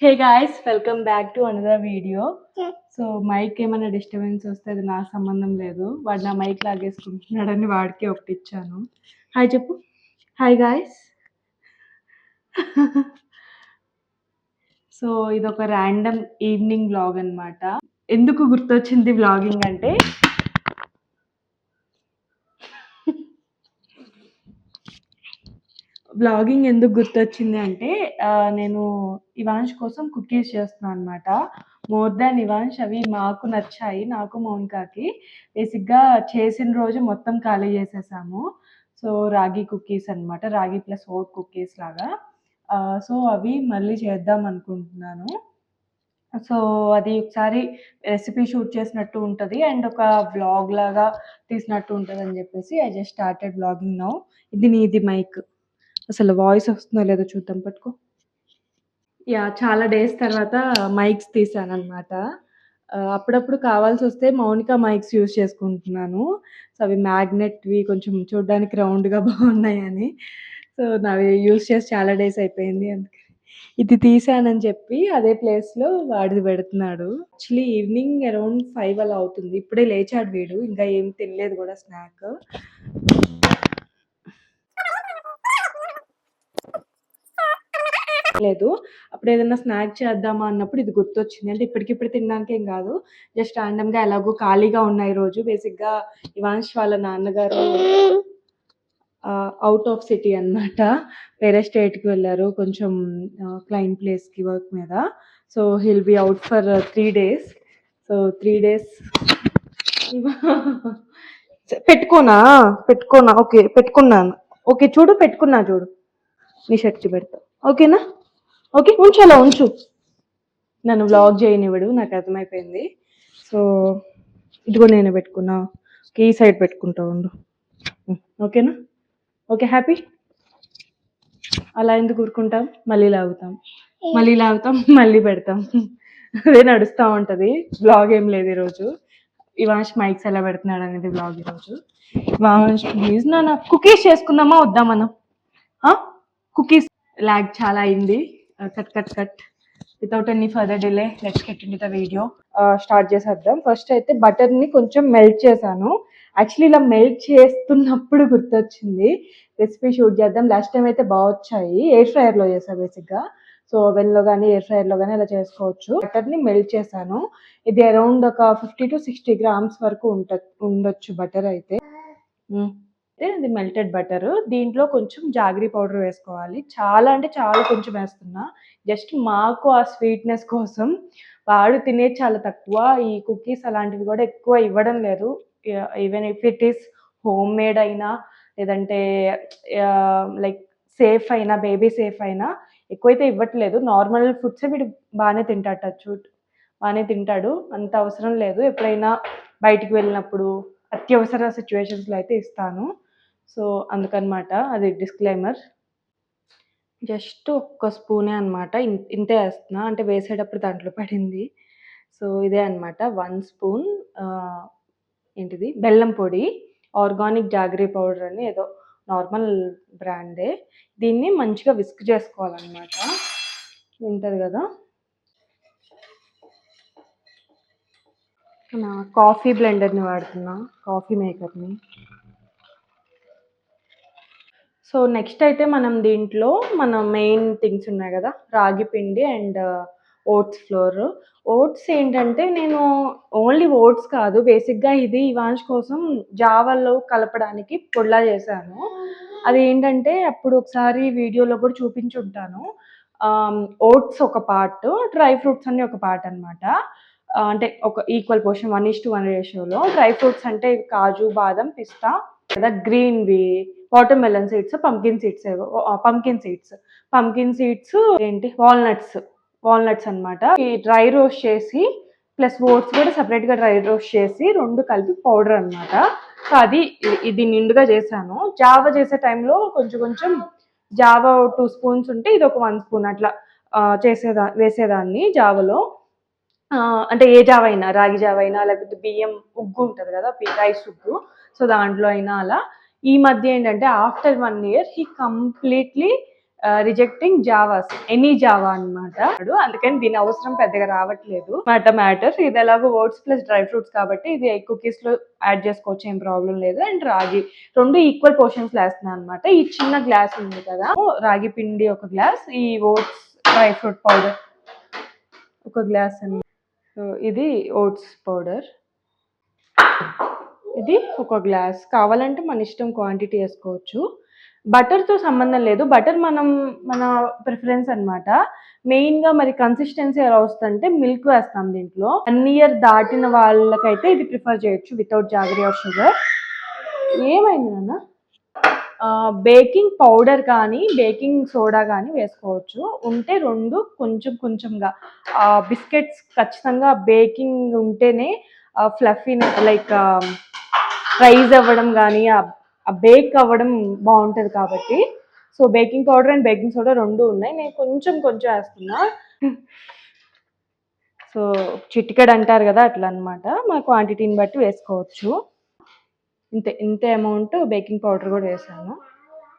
Hey guys, welcome back to another video. So mike ఏమైనా disturbance వస్తే అది నా సంబంధం లేదు. వాడు నా మైక్ లాగేసుకుంటున్నాడని వాడికి ఒకటి ఇచ్చాను. హాయ్ చెప్పు. Hi guys. సో ఇది ఒక ర్యాండమ్ ఈవినింగ్ వ్లాగ్ అనమాట. ఎందుకు గుర్తొచ్చింది వ్లాగింగ్ అంటే, వ్లాగింగ్ ఎందుకు గుర్తొచ్చింది అంటే నేను ఇవాంష్ కోసం కుకీస్ చేస్తున్నాను అనమాట. మోర్ దాన్ ఇవాంష్ అవి మాకు నచ్చాయి, నాకు మౌనికాకి. బేసిక్గా చేసిన రోజు మొత్తం ఖాళీ చేసేసాము. సో రాగి కుకీస్ అనమాట, రాగి ప్లస్ ఓట్ కుకీస్ లాగా. సో అవి మళ్ళీ చేద్దాం అనుకుంటున్నాను. సో అది ఒకసారి రెసిపీ షూట్ చేసినట్టు ఉంటుంది అండ్ ఒక వ్లాగ్ లాగా తీసినట్టు ఉంటుంది అని చెప్పేసి I just started vlogging now. ఇది నీది మైక్, అసలు వాయిస్ వస్తుందో లేదో చూద్దాం. పట్టుకో. చాలా డేస్ తర్వాత మైక్స్ తీసాననమాట. అప్పుడప్పుడు కావాల్సొస్తే మౌనిక మైక్స్ యూజ్ చేసుకుంటున్నాను. సో అవి మ్యాగ్నెట్‌వి, కొంచెం చూడ్డానికి రౌండ్‌గా బాగున్నాయని. సో నావి యూజ్ చేసి చాలా డేస్ అయిపోయింది. అందుకే ఇది తీసానని చెప్పి అదే ప్లేస్‌లో వాడిది పెడుతున్నాడు. యాక్చువల్లీ ఈవినింగ్ అరౌండ్ 5 అలా అవుతుంది. ఇప్పుడే లేచాడు వీడు. ఇంకా ఏం తినలేదు కూడా స్నాక్. లేదు. అప్పుడు ఏదన్నా స్నాక్ చేద్దామా అన్నప్పుడు ఇది గుర్తొచ్చింది. అంటే ఇప్పటికిప్పుడు తినడానికేం గాదు. జస్ట్ ర్యాండమ్‌గా ఎలాగో ఖాళీగా ఉన్నా ఈరోజు. బేసిక్‌గా ఇవాన్ష్ వాళ్ళ నాన్నగారు ఔట్ ఆఫ్ సిటీ అన్నమాట. వేరే స్టేట్‌కి వెళ్లారు. కొంచెం క్లయింట్ ప్లేస్‌కి వర్క్ మీద. So he'll be out for 3 days. So 3 days పెట్టుకోనా? పెట్టుకోనా? ఓకే. పెట్టుకున్నాను. ఓకే. చూడు పెట్టుకున్నా చూడు. నీ షర్ట్‌కి పెడతా. ఓకేనా? ఓకే. ఉంచు, అలా ఉంచు. నన్ను వ్లాగ్ చేయనివ్వడు, నాకు అర్థమైపోయింది. సో ఇదిగో నేను పెట్టుకున్నా. ఈ సైడ్ పెట్టుకుంటా ఉండు. ఓకేనా? Okay, happy. అలా ఎందుకు ఊరుకుంటాం? మళ్ళీ లాగుతాం, మళ్ళీ లాగుతాం, మళ్ళీ పెడతాం. అదే నడుస్తూ ఉంటుంది. వ్లాగ్ ఏం లేదు ఈరోజు. ఇవాంష్ మైక్స్ ఎలా పెడుతున్నాడు అనేది వ్లాగ్ ఈరోజు. ఇవాంష్ ప్లీజ్ నాన్న కుకీస్ చేసుకుందామా వద్దా మనం? కుకీస్ లాగ్ చాలా అయింది. Cut cut cut. Without any further delay let's get into the video. Start చేసేద్దాం. ఫస్ట్ అయితే బటర్ని కొంచెం మెల్ట్ చేశాను. యాక్చువల్లీ ఇలా మెల్ట్ చేస్తున్నప్పుడు గుర్తొచ్చింది, రెసిపీ షూట్ చేద్దాం. లాస్ట్ టైం అయితే బాగా వచ్చాయి. ఎయిర్ ఫ్రైయర్లో చేసాను బేసిక్గా. సో ఓవెన్లో కానీ ఎయిర్ ఫ్రైయర్లో కానీ ఇలా చేసుకోవచ్చు. బటర్ని మెల్ట్ చేశాను. ఇది అరౌండ్ ఒక 50 to 60 grams వరకు ఉండొచ్చు బటర్ అయితే. ఇది మెల్టెడ్ బటర్. దీంట్లో కొంచెం జాగరీ పౌడర్ వేసుకోవాలి. చాలా అంటే చాలా కొంచెం వేస్తున్నా, జస్ట్ మాకు ఆ స్వీట్నెస్ కోసం. వాడు తినేది చాలా తక్కువ. ఈ కుకీస్ అలాంటివి కూడా ఎక్కువ ఇవ్వడం లేదు. Even if it is home made అయినా, లేదంటే లైక్ సేఫ్ అయినా, బేబీ సేఫ్ అయినా ఎక్కువైతే ఇవ్వట్లేదు. నార్మల్ ఫుడ్సే వీడు బాగానే తింటాడు. టచ్ బాగానే తింటాడు, అంత అవసరం లేదు. ఎప్పుడైనా బయటికి వెళ్ళినప్పుడు అత్యవసర సిచ్యువేషన్స్లో అయితే ఇస్తాను. సో అందుకనమాట, అది డిస్క్లైమర్. జస్ట్ ఒక్క స్పూనే అనమాట. ఇంతే వేస్తున్నా, అంటే వేసేటప్పుడు దాంట్లో పడింది. సో ఇదే అనమాట 1 స్పూన్ ఏంటిది బెల్లం పొడి. ఆర్గానిక్ జాగరీ పౌడర్ అని ఏదో నార్మల్ బ్రాండే. దీన్ని మంచిగా విస్క్ చేసుకోవాలన్నమాట. ఉంటుంది కదా, నా కాఫీ బ్లెండర్ని వాడుతున్నా, కాఫీ మేకర్ని. సో నెక్స్ట్ అయితే మనం దీంట్లో మన మెయిన్ థింగ్స్ ఉన్నాయి కదా, రాగి పిండి అండ్ ఓట్స్ ఫ్లోర్. ఓట్స్ ఏంటంటే నేను ఓన్లీ ఓట్స్ కాదు, బేసిక్గా ఇది ఇవాంష్ కోసం జావాలో కలపడానికి పొడిలా చేశాను. అది ఏంటంటే అప్పుడు ఒకసారి వీడియోలో కూడా చూపించుంటాను. ఓట్స్ ఒక పార్ట్, డ్రై ఫ్రూట్స్ అన్ని ఒక పార్ట్ అనమాట. అంటే ఒక ఈక్వల్ పోర్షన్ 1:1 రేషియోలో. డ్రై ఫ్రూట్స్ అంటే కాజు, బాదం, పిస్తా కదా, గ్రీన్‌వి watermelon seeds, pumpkin seeds ఏంటి వాల్నట్స్ అనమాట. ఈ డ్రై రోస్ట్ చేసి ప్లస్ ఓట్స్ కూడా సపరేట్గా డ్రై రోస్ట్ చేసి 2 కలిపి పౌడర్ అనమాట. సో అది ఇది నిండుగా చేశాను. జావా చేసే టైంలో కొంచెం కొంచెం జావా 2 స్పూన్స్ ఉంటే ఇది ఒక 1 స్పూన్ అట్లా వేసేదాన్ని జావలో. అంటే ఏ జావ అయినా, రాగి జావ అయినా, లేకపోతే బియ్యం ఉగ్గు ఉంటుంది కదా, రైస్ ఉగ్గు. సో దాంట్లో అయినా అలా. ఈ మధ్య ఏంటంటే after 1 year he completely rejecting javas, any java అన్నమాట. అందుకని దీని అవసరం పెద్దగా రావట్లేదు మాట మ్యాటర్. ఇది ఎలాగో ఓట్స్ ప్లస్ డ్రై ఫ్రూట్స్ కాబట్టి ఇది కుకీస్ లో యాడ్ చేసుకోవచ్చు, ఏం ప్రాబ్లం లేదు. అండ్ రాగి రెండు ఈక్వల్ పోర్షన్స్ వేస్తున్నాను అనమాట. ఈ చిన్న గ్లాస్ ఉంది కదా, రాగి పిండి ఒక గ్లాస్, ఈ ఓట్స్ డ్రై ఫ్రూట్ పౌడర్ ఒక గ్లాస్ అండి. సో ఇది ఓట్స్ పౌడర్, ఇది ఒక గ్లాస్. కావాలంటే మన ఇష్టం క్వాంటిటీ వేసుకోవచ్చు. బటర్తో సంబంధం లేదు, బటర్ మన ప్రిఫరెన్స్ అనమాట. మెయిన్గా మరి కన్సిస్టెన్సీ ఎలా వస్తుందంటే మిల్క్ వేస్తాం దీంట్లో. 1 year దాటిన వాళ్ళకైతే ఇది ప్రిఫర్ చేయొచ్చు వితౌట్ జాగరీ ఆర్ షుగర్. ఏమైంది నాన్న? బేకింగ్ పౌడర్ కానీ బేకింగ్ సోడా కానీ వేసుకోవచ్చు. ఉంటే రెండు కొంచెం కొంచెంగా. బిస్కెట్స్ ఖచ్చితంగా బేకింగ్ ఉంటేనే ఫ్లఫీ లైక్ రైజ్ అవ్వడం కానీ ఆ బేక్ అవ్వడం బాగుంటుంది కాబట్టి. So baking powder and baking soda రెండు ఉన్నాయి, నేను కొంచెం కొంచెం వేస్తున్నా. సో చిటికెడు అంటారు కదా, అట్లా అనమాట. మా క్వాంటిటీని బట్టి వేసుకోవచ్చు. ఇంత అమౌంట్ బేకింగ్ పౌడర్ కూడా వేసాను.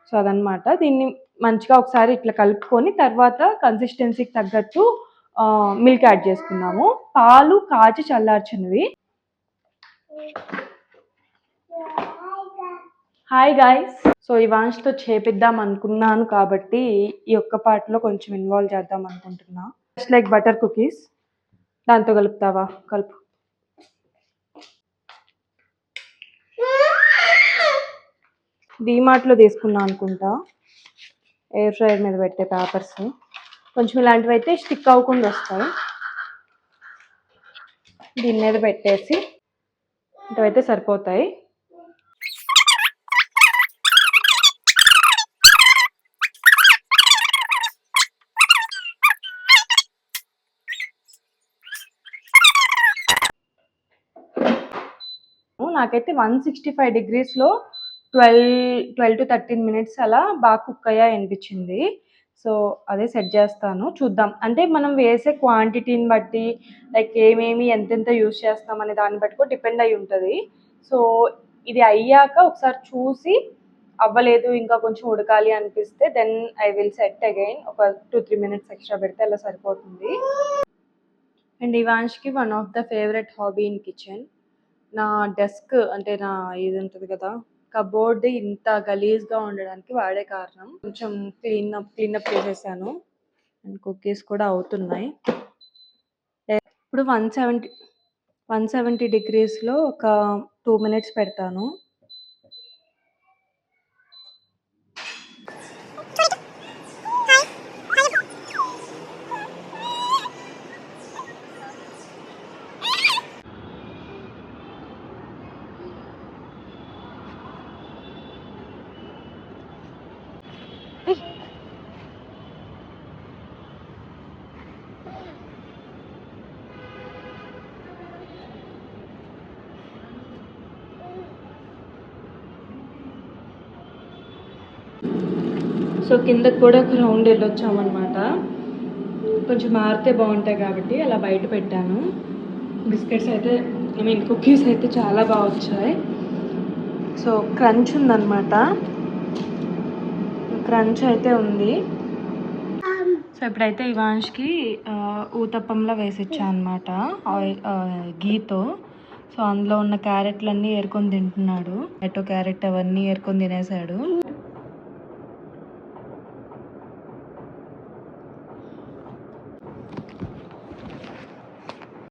సో అదనమాట. దీన్ని మంచిగా ఒకసారి ఇట్లా కలుపుకొని తర్వాత కన్సిస్టెన్సీకి తగ్గట్టు మిల్క్ యాడ్ చేసుకున్నాము. పాలు కాచి చల్లార్చినవి. Hi guys. సో ఇవాన్స్తో చేపిద్దాం అనుకున్నాను కాబట్టి ఈ ఒక్క పార్ట్లో కొంచెం ఇన్వాల్వ్ చేద్దాం అనుకుంటున్నా. Just like butter cookies. దాంతో కలుపుతావా? కలుపు. డీమార్ట్లో తీసుకున్నా అనుకుంటా, ఎయిర్ ఫ్రైయర్ మీద పెట్టే పేపర్స్. కొంచెం ఇలాంటివి అయితే స్టిక్ అవ్వకుండా వస్తాయి. దీని మీద పెట్టేసి ఇటువైతే సరిపోతాయి. నాకైతే 165 degreesలో 12 to 13 minutes అలా బాగా కుక్ అయ్యా అనిపించింది. సో అదే సెట్ చేస్తాను, చూద్దాం. అంటే మనం వేసే క్వాంటిటీని బట్టి లైక్ ఏమేమి ఎంతెంత యూజ్ చేస్తాం అనే దాన్ని బట్టి కూడా డిపెండ్ అయి ఉంటుంది. సో ఇది అయ్యాక ఒకసారి చూసి అవ్వలేదు ఇంకా కొంచెం ఉడకాలి అనిపిస్తే then I will set again. ఒక 2-3 minutes ఎక్స్ట్రా పెడితే అలా సరిపోతుంది. అండ్ ఇవాన్ష్కి one of the favourite hobby in kitchen. నా డెస్క్ అంటే నా ఇది ఉంటుంది కదా, కబోర్డ్ ఇంత గలీజ్గా ఉండడానికి వాడే కారణం. కొంచెం క్లీనప్ చేసేసాను అండ్ కుకీస్ కూడా అవుతున్నాయి. ఇప్పుడు 170 degreesలో ఒక 2 minutes పెడతాను. సో కిందకు కూడా ఒక రౌండ్ వెళ్ళొచ్చామన్నమాట. కొంచెం మారితే బాగుంటాయి కాబట్టి అలా బయట పెట్టాను. బిస్కెట్స్ అయితే కుకీస్ అయితే చాలా బాగా వచ్చాయి. సో క్రంచ్ ఉందన్నమాట, క్రంచ్ అయితే ఉంది. సో ఇప్పుడైతే ఇవాన్ష్కి ఊతప్పంలా వేసిచ్చా అనమాట ఆయిల్ గీతో. సో అందులో ఉన్న క్యారెట్లన్నీ ఏరుకొని తింటున్నాడు. క్యారెట్ అవన్నీ ఏరుకొని తినేసాడు.